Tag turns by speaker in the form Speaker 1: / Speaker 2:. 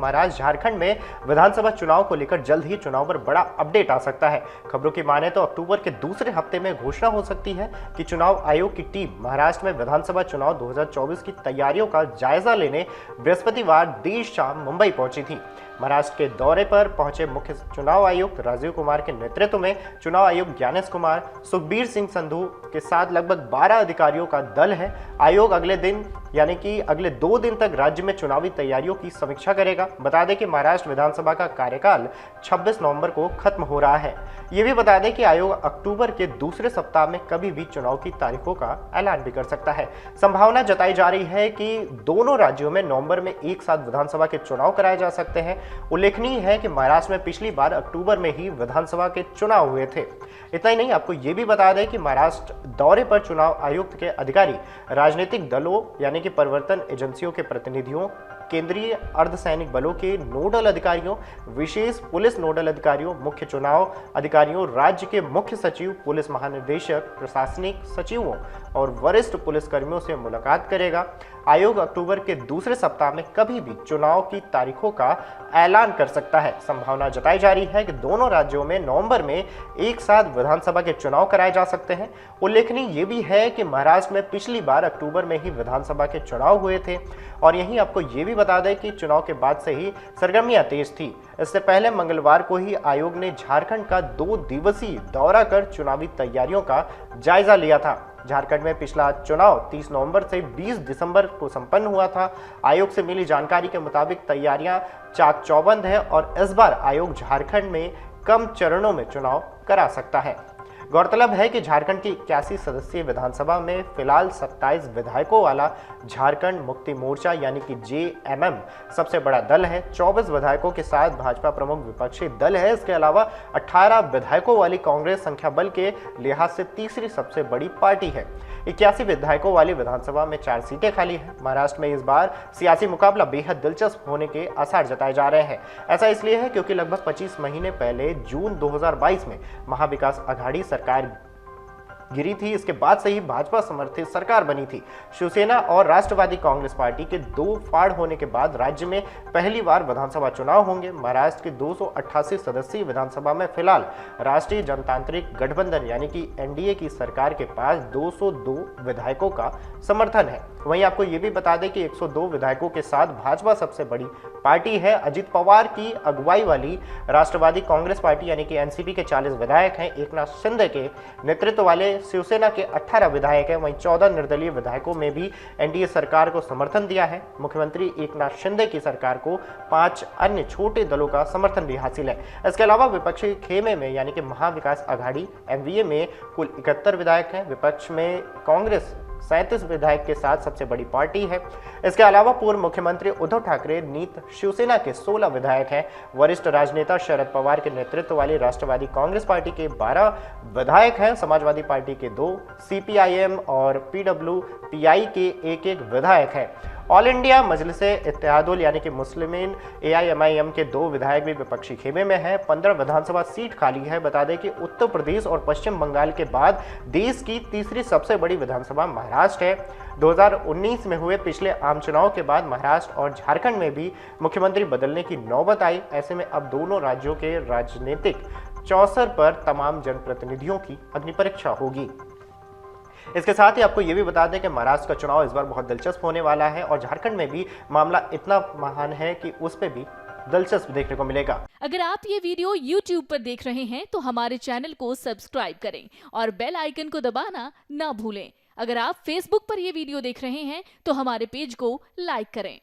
Speaker 1: महाराष्ट्र झारखंड में विधानसभा चुनाव को लेकर जल्द ही चुनाव पर बड़ा अपडेट आ सकता है। खबरों की माने तो अक्टूबर के दूसरे हफ्ते में घोषणा हो सकती है कि चुनाव आयोग की टीम महाराष्ट्र में विधानसभा चुनाव 2024 की तैयारियों का जायजा लेने बृहस्पतिवार देर शाम मुंबई पहुंची थी। महाराष्ट्र के दौरे पर पहुंचे मुख्य चुनाव आयुक्त राजीव कुमार के नेतृत्व में चुनाव आयुक्त ज्ञानेश कुमार, सुखबीर सिंह संधू के साथ लगभग 12 अधिकारियों का दल है। आयोग अगले दिन यानी कि अगले 2 दिन तक राज्य में चुनावी तैयारियों की समीक्षा करेगा। बता दें कि महाराष्ट्र विधानसभा का कार्यकाल 26 नवंबर को खत्म हो रहा है। ये भी बता दें कि आयोग अक्टूबर के दूसरे सप्ताह में कभी भी चुनाव की तारीखों का ऐलान भी कर सकता है। संभावना जताई जा रही है कि दोनों राज्यों में नवंबर में एक साथ विधानसभा के चुनाव कराए जा सकते हैं। उल्लेखनीय है कि महाराष्ट्र में पिछली बार अक्टूबर में ही विधानसभा के चुनाव हुए थे। इतना ही नहीं, आपको ये भी बता दें कि महाराष्ट्र दौरे पर चुनाव आयुक्त के अधिकारी राजनीतिक दलों यानी कि परिवर्तन एजेंसियों के प्रतिनिधियों, केंद्रीय अर्धसैनिक बलों के नोडल अधिकारियों, विशेष पुलिस नोडल अधिकारियों, मुख्य चुनाव अधिकारियों, राज्य के मुख्य सचिव, पुलिस महानिदेशक, प्रशासनिक सचिवों और वरिष्ठ पुलिसकर्मियों से मुलाकात करेगा। आयोग अक्टूबर के दूसरे सप्ताह में कभी भी चुनाव की तारीखों का ऐलान कर सकता है। संभावना जताई जा रही है कि दोनों राज्यों में नवंबर में एक साथ विधानसभा के चुनाव कराए जा सकते हैं। उल्लेखनीय ये भी है कि महाराष्ट्र में पिछली बार अक्टूबर में ही विधानसभा के चुनाव हुए थे और यहीं आपको ये भी बता दें कि चुनाव के बाद से ही सरगर्मियां तेज थी। इससे पहले मंगलवार को ही आयोग ने झारखंड का 2 दिवसीय दौरा कर चुनावी तैयारियों का जायजा लिया था। झारखंड में पिछला चुनाव 30 नवंबर से 20 दिसंबर को संपन्न हुआ था। आयोग से मिली जानकारी के मुताबिक तैयारियां चाक चौबंद है और इस बार आयोग झारखंड में कम चरणों में चुनाव करा सकता है। गौरतलब है कि झारखंड की 81 सदस्यीय विधानसभा में फिलहाल 27 विधायकों वाला झारखंड मुक्ति मोर्चा यानी कि जेएमएम सबसे बड़ा दल है। 24 विधायकों के साथ भाजपा प्रमुख विपक्षी दल है। इसके अलावा 18 विधायकों वाली कांग्रेस संख्या बल के लिहाज से तीसरी सबसे बड़ी पार्टी है। 81 विधायकों वाली विधानसभा में 4 सीटें खाली हैं। महाराष्ट्र में इस बार सियासी मुकाबला बेहद दिलचस्प होने के आसार जताए जा रहे हैं। ऐसा इसलिए है क्योंकि लगभग 25 महीने पहले जून 2022 में महाविकास आघाड़ी सरकार गिरी थी। इसके बाद से ही भाजपा समर्थित सरकार बनी थी। शिवसेना और राष्ट्रवादी कांग्रेस पार्टी के 2 फाड़ होने के बाद राज्य में पहली बार विधानसभा चुनाव होंगे। महाराष्ट्र की 288 सदस्यीय विधानसभा में फिलहाल राष्ट्रीय जनतांत्रिक गठबंधन यानी कि एनडीए की सरकार के पास 202 विधायकों का समर्थन है। वहीं आपको ये भी बता दें कि 102 विधायकों के साथ भाजपा सबसे बड़ी पार्टी है। अजित पवार की अगुवाई वाली राष्ट्रवादी कांग्रेस पार्टी यानी कि एनसीपी के 40 विधायक हैं। एकनाथ शिंदे के नेतृत्व वाले शिवसेना के 18 विधायक हैं। वहीं 14 निर्दलीय विधायकों में भी एनडीए सरकार को समर्थन दिया है। मुख्यमंत्री एकनाथ शिंदे की सरकार को 5 अन्य छोटे दलों का समर्थन भी हासिल है। इसके अलावा विपक्षी खेमे में यानी कि महाविकास आघाड़ी एमवीए में कुल 71 विधायक हैं। विपक्ष में कांग्रेस 37 विधायक के साथ सबसे बड़ी पार्टी है। इसके अलावा पूर्व मुख्यमंत्री उद्धव ठाकरे नीत शिवसेना के 16 विधायक हैं। वरिष्ठ राजनेता शरद पवार के नेतृत्व वाली राष्ट्रवादी कांग्रेस पार्टी के 12 विधायक हैं। समाजवादी पार्टी के 2, सीपीआईएम और पीडब्ल्यूपीआई के 1-1 विधायक हैं। ऑल इंडिया मजलिसे इत्तेहादुल यानी कि मुस्लिमीन एआईएमआईएम के 2 विधायक भी विपक्षी खेमे में हैं। 15 विधानसभा सीट खाली है। बता दें कि उत्तर प्रदेश और पश्चिम बंगाल के बाद देश की तीसरी सबसे बड़ी विधानसभा महाराष्ट्र है। 2019 में हुए पिछले आम चुनाव के बाद महाराष्ट्र और झारखंड में भी मुख्यमंत्री बदलने की नौबत आई। ऐसे में अब दोनों राज्यों के राजनीतिक चौसर पर तमाम जनप्रतिनिधियों की अग्निपरीक्षा होगी। इसके साथ ही आपको ये भी बता दें कि महाराष्ट्र का चुनाव इस बार बहुत दिलचस्प होने वाला है और झारखंड में भी मामला इतना महान है कि उस पे भी दिलचस्प देखने को मिलेगा।
Speaker 2: अगर आप ये वीडियो YouTube पर देख रहे हैं तो हमारे चैनल को सब्सक्राइब करें और बेल आइकन को दबाना ना भूलें। अगर आप Facebook पर ये वीडियो देख रहे हैं तो हमारे पेज को लाइक करें।